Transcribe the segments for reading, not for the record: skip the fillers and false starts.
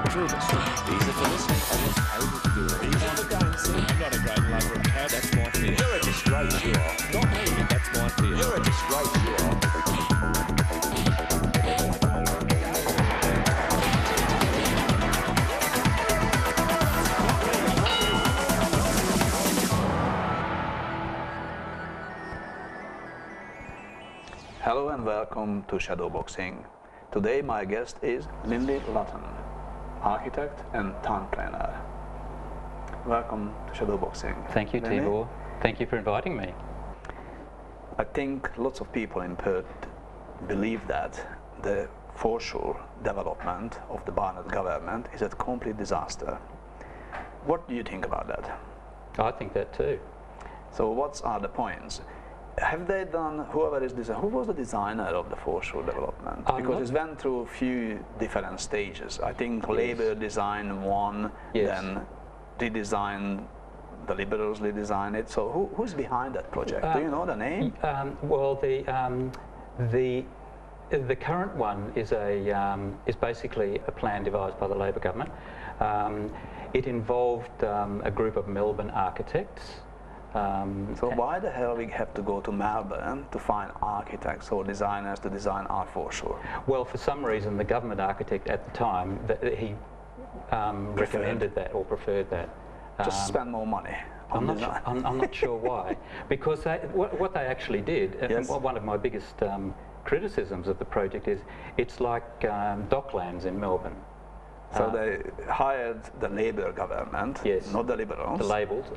got through this. Easy for listening. I was able to do it. Easy for dancing. I'm not a great lover of cab, that's my fear. You're a disgrace, you are. Not me, that's my fear. You're a disgrace, you are. Hello and welcome to Shadowboxing. Today my guest is Linley Lutton, architect and town planner. Welcome to Shadowboxing. Thank you, Linley. Tibor. Thank you for inviting me. I think lots of people in Perth believe that the foreshore development of the Barnett government is a complete disaster. What do you think about that? I think that too. So what are the points? Have they done, whoever is design, who was the designer of the foreshore development? Because it went through a few different stages. I think Yes. Labour designed one, Yes. then redesigned, the Liberals redesigned it. So who's behind that project? Do you know the name? Well, the current one is basically a plan devised by the Labor government. It involved a group of Melbourne architects. So why the hell we have to go to Melbourne to find architects or designers to design our foreshore? Well, for some reason, the government architect at the time, he recommended that or preferred that. Just spend more money on design. I'm not sure why. Because what they actually did, Yes. and one of my biggest criticisms of the project is, it's like Docklands in Melbourne. So they hired the Labour government, Yes. not the Liberals. The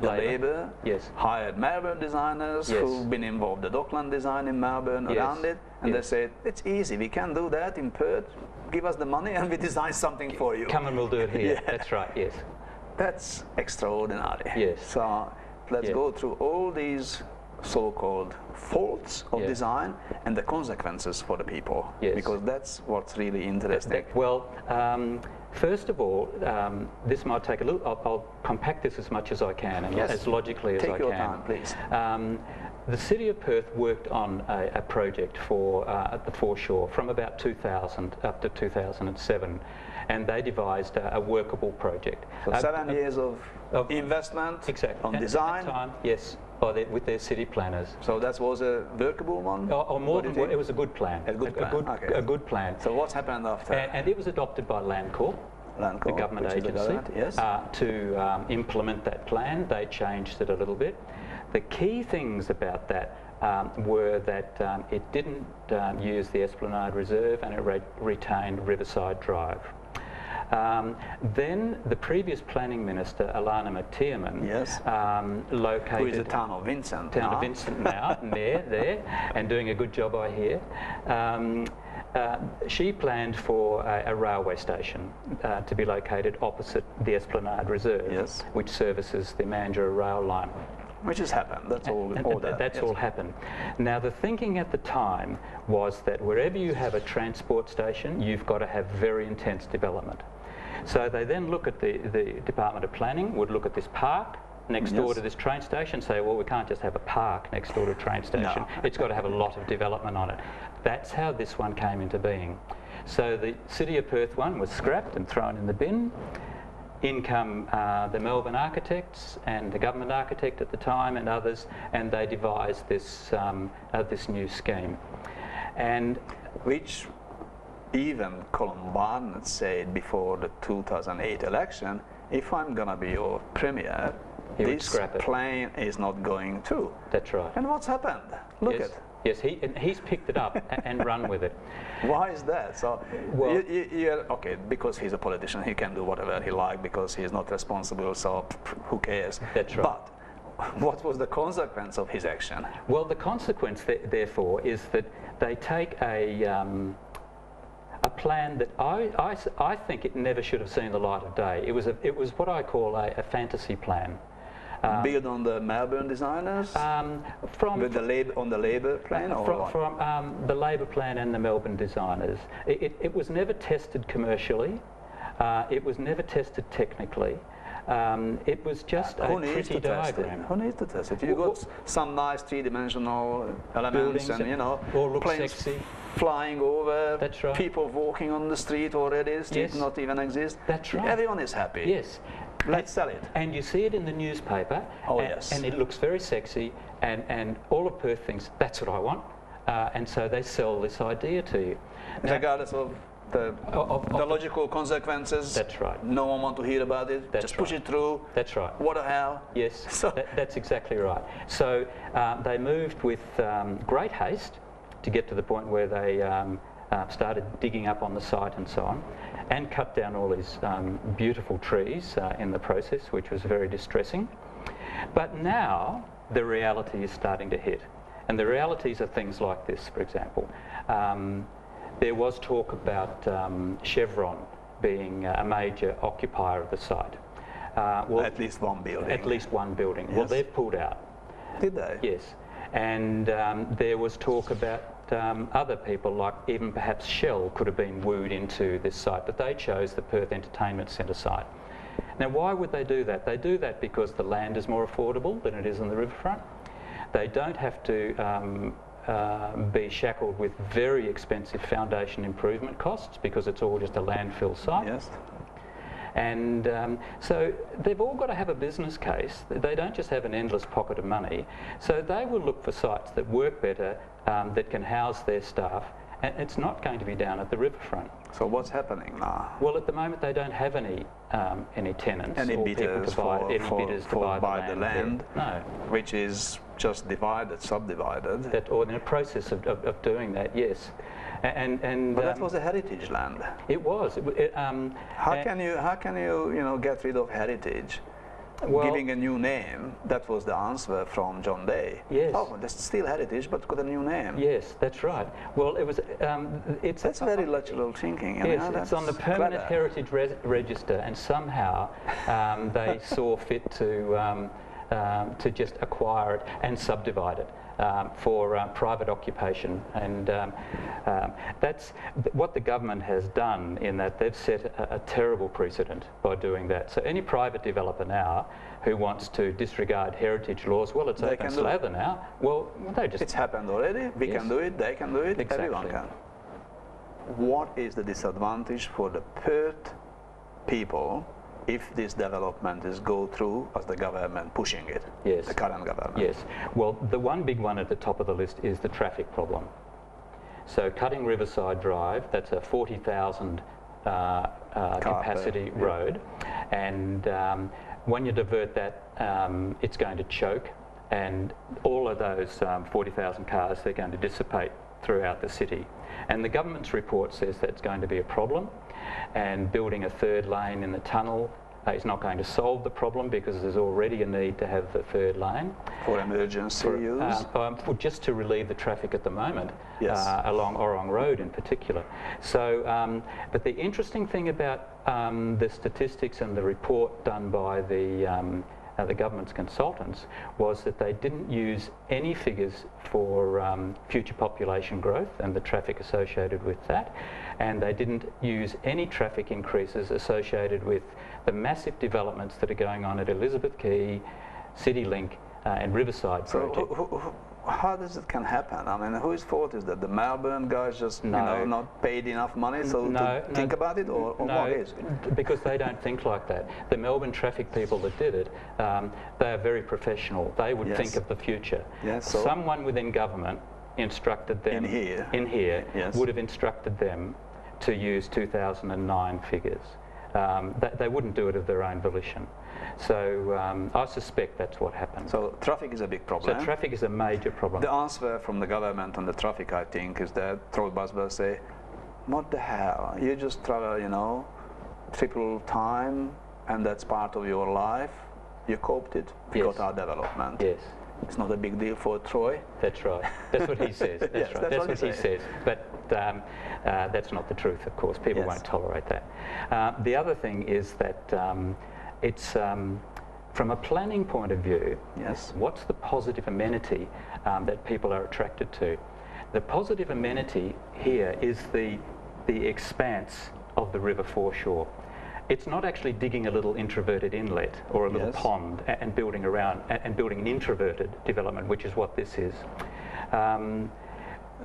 Labour Yes. hired Melbourne designers Yes. who've been involved in the Dockland design in Melbourne, Yes. around it, and they Yes. said, it's easy, we can do that in Perth, give us the money and we design something for you. Come and we'll do it here. Yeah. That's right, yes. That's extraordinary. Yes. So let's Yeah. go through all these so-called faults of Yeah. design and the consequences for the people, Yes. because that's what's really interesting. Well, first of all, this might take a little, I'll compact this as much as I can and Yes. as logically as I can. Take your time, please. The City of Perth worked on a project for the foreshore from about 2000 up to 2007, and they devised a workable project. So 7 years of investment Exactly. on And design. At that time, yes, with their city planners. So that was a workable one? Or more What do than you think? it was a good plan. A good plan, okay. A good plan. So what's happened after? And it was adopted by Landcorp, Landcorp, the government which is the agency, government, yes. to implement that plan. They changed it a little bit. The key things about that were that it didn't use the Esplanade Reserve and it retained Riverside Drive. Then the previous planning minister, Alana Mathiaman, Yes. located... Who is the town of Vincent Town now. of Vincent now, mayor there, and doing a good job, I hear. She planned for a railway station to be located opposite the Esplanade Reserve, Yes. which services the Mandurah rail line. Which has happened, that's all that. That's yes. all happened. Now, the thinking at the time was that wherever you have a transport station, you've got to have very intense development. So they then look at the Department of Planning, would look at this park next door Yes. to this train station, say, well, we can't just have a park next door to a train station. No. It's got to have a lot of development on it. That's how this one came into being. So the City of Perth one was scrapped and thrown in the bin. In come the Melbourne architects and the government architect at the time and others, and they devised this this new scheme. And Which even Colin Barnett said before the 2008 election, if I'm gonna be your premier, He would this scrap it. plane is not going through. that's right. And what's happened? Look Yes. at. Yes, he's picked it up and run with it. Why is that? So, Well- okay, because he's a politician, he can do whatever he likes because he's not responsible, so who cares? That's right. But what was the consequence of his action? Well, the consequence, therefore, is that they take a plan that I think it never should have seen the light of day. It was what I call a fantasy plan. Built on the Melbourne designers? With on the Labour plan? Or what? From the Labor plan and the Melbourne designers. It was never tested commercially. It was never tested technically. It was just a pretty diagram. Who needs to test it? You've got some nice three-dimensional elements Buildings and, you know, all look planes sexy. flying over. That's right. People walking on the street already. Street Yes. not even exist. That's right. Everyone is happy. Yes. Let's sell it. And you see it in the newspaper. Oh, and, yes. And it looks very sexy, and all of Perth thinks, that's what I want. And so they sell this idea to you. Now, Regardless of the logical consequences. That's right. No one want to hear about it. That's Just push right. it through. That's right. What the hell? Yes, So- that's exactly right. So they moved with great haste to get to the point where they started digging up on the site and so on, and cut down all these beautiful trees in the process, which was very distressing. But now the reality is starting to hit. And the realities are things like this, for example. There was talk about Chevron being a major occupier of the site. Well, At least one building. at least one building. Well, Yes. they've pulled out. Did they? Yes. And there was talk about other people, like even perhaps Shell, could have been wooed into this site, but they chose the Perth Entertainment Centre site. Now, why would they do that? They do that because the land is more affordable than it is on the riverfront. They don't have to be shackled with very expensive foundation improvement costs because it's all just a landfill site. Yes. And so they've all got to have a business case. They don't just have an endless pocket of money. So they will look for sites that work better, that can house their staff, and it's not going to be down at the riverfront. So what's happening now? Well, at the moment they don't have any tenants Any or people bidders to buy for bidders to buy the the land? No. Which is just divided, subdivided. Or in a process of doing that, yes. And But that was a heritage land. it was. How can you get rid of heritage? Well- Giving a new name, that was the answer from John Day. Yes. Oh, that's still heritage, but got a new name. Yes, that's right. Well, it was. It's That's very lateral thinking. You Yes, know, it's on the that's Permanent clever. Heritage Register, and somehow they saw fit to just acquire it and subdivide it for private occupation. And that's what the government has done, in that they've set a terrible precedent by doing that. So any private developer now who wants to disregard heritage laws, well, it's They open can do it. slather now. Well, they just... It's happened already. We Yes. can do it, they can do it, Exactly. everyone can. What is the disadvantage for the PERT people if this development is go through as the government pushing it? Yes. The current government. Yes. Well, the one big one at the top of the list is the traffic problem. So cutting Riverside Drive, that's a 40,000 capacity yeah. road, and when you divert that, it's going to choke, and all of those 40,000 cars, they're going to dissipate throughout the city. And the government's report says that's going to be a problem, and building a third lane in the tunnel is not going to solve the problem, because there's already a need to have the third lane. For emergency use. For just to relieve the traffic at the moment, Yes. along Orong Road in particular. So, but the interesting thing about the statistics and the report done by the government's consultants was that they didn't use any figures for future population growth and the traffic associated with that, and they didn't use any traffic increases associated with the massive developments that are going on at Elizabeth Quay, CityLink and Riverside So project. how does it can happen? I mean, whose fault is that? The Melbourne guys just No. not paid enough money to No, think about it, or no, what is? because they don't think like that. The Melbourne traffic people that did it, they are very professional. They would Yes. think of the future. Yes, so- Someone within government instructed them In here. Yes. would have instructed them to use 2009 figures. They wouldn't do it of their own volition. So I suspect that's what happened. So traffic is a big problem. So traffic is a major problem. The answer from the government on the traffic, I think, is that road bus will say, what the hell? You just travel, triple time, and that's part of your life. You coped it. We Yes. got our development. Yes. It's not a big deal for Troy. That's right. That's what he says. That's Yes, right. that's That's what what he he says. But that's not the truth, of course. People Yes. won't tolerate that. The other thing is that it's from a planning point of view. Yes. What's the positive amenity that people are attracted to? The positive amenity here is the expanse of the river foreshore. It's not actually digging a little introverted inlet or a little Yes. pond and building around and building an introverted development, which is what this is.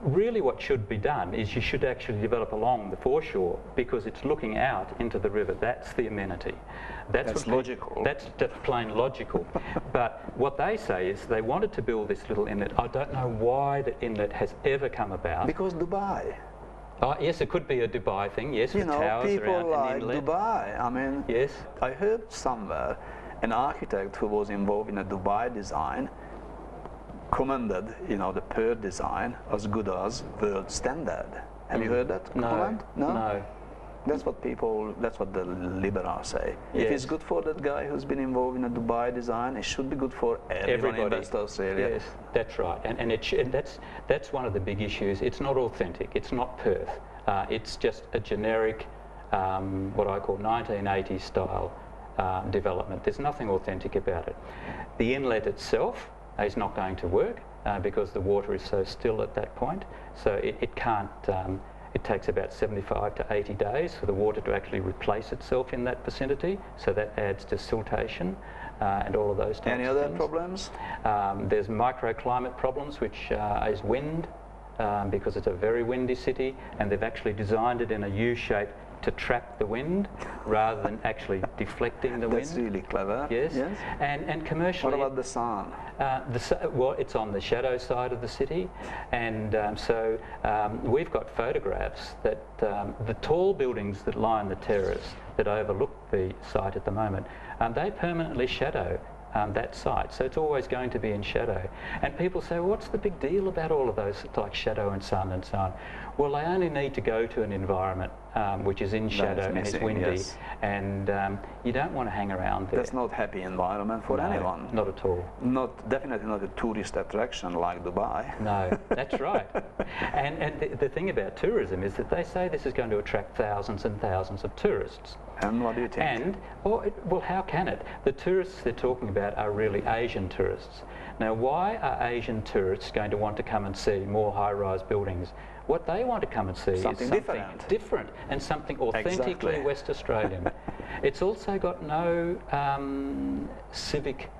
really what should be done is you should actually develop along the foreshore because it's looking out into the river. That's the amenity. That's logical. That's plain logical. But what they say is they wanted to build this little inlet. I don't know why the inlet has ever come about. Because Dubai. Oh, yes, it could be a Dubai thing, yes, You with know, towers people around like an inlet. Dubai. I mean, Yes. I heard somewhere an architect who was involved in a Dubai design commended, you know, the PERT design as good as world standard. Have you heard that comment? No. That's what the liberals say. Yes. If it's good for that guy who's been involved in a Dubai design, it should be good for everyone in West Australia. Yes, that's right. And that's one of the big issues. It's not authentic. It's not Perth. It's just a generic, what I call 1980s style development. There's nothing authentic about it. The inlet itself is not going to work because the water is so still at that point. So it can't. It takes about 75 to 80 days for the water to actually replace itself in that vicinity. So that adds to siltation and all of those types of things. Any other problems? There's microclimate problems, which is wind, because it's a very windy city, and they've actually designed it in a U shape to trap the wind rather than actually deflecting the wind. That's really clever. Yes. And commercially... What about the sun? Well, it's on the shadow side of the city, and so we've got photographs that the tall buildings that line the terrace that overlook the site at the moment, they permanently shadow that site, so it's always going to be in shadow. And people say, well, what's the big deal about all of those, like shadow and sun and so on? Well, they only need to go to an environment which is in shadow and it's windy, yes. and you don't want to hang around there. That's not happy environment for anyone. Not at all. Definitely not a tourist attraction like Dubai. No, that's right. And the thing about tourism is that they say this is going to attract thousands and thousands of tourists. And what do you think? And, well, how can it? The tourists they're talking about are really Asian tourists. Now, why are Asian tourists going to want to come and see more high-rise buildings? What they want to come and see is something different and something authentically West Australian. It's also got no civic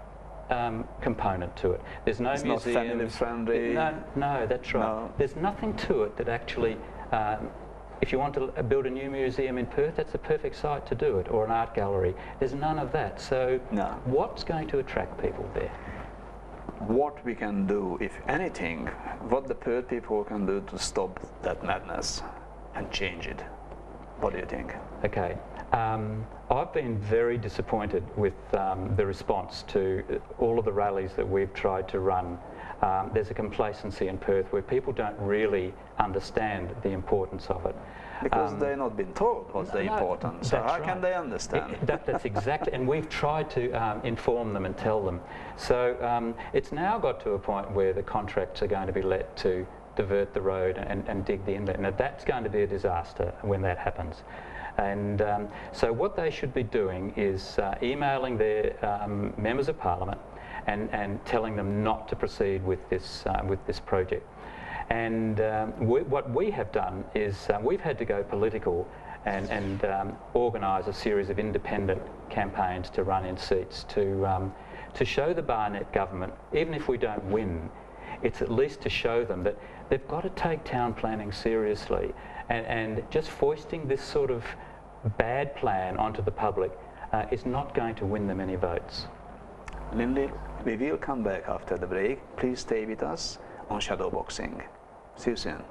component to it. There's no museum. It's not family-friendly. No, that's right. No. There's nothing to it that actually... if you want to build a new museum in Perth, that's a perfect site to do it, or an art gallery. There's none of that. So what's going to attract people there? What we can do, if anything, what the Perth people can do to stop that madness and change it. What do you think? Okay. I've been very disappointed with the response to all of the rallies that we've tried to run. There's a complacency in Perth where people don't really understand the importance of it. Because they've not been told what's the importance. So how can they understand? That's exactly, and we've tried to inform them and tell them. So it's now got to a point where the contracts are going to be let to divert the road and dig the inlet. Now that's going to be a disaster when that happens. And so what they should be doing is emailing their members of Parliament and telling them not to proceed with this project. And what we have done is we've had to go political and organise a series of independent campaigns to run in seats to show the Barnett government, even if we don't win, it's at least to show them that they've got to take town planning seriously, and just foisting this sort of bad plan onto the public is not going to win them any votes. Linley, we will come back after the break. Please stay with us on Shadowboxing. See you soon.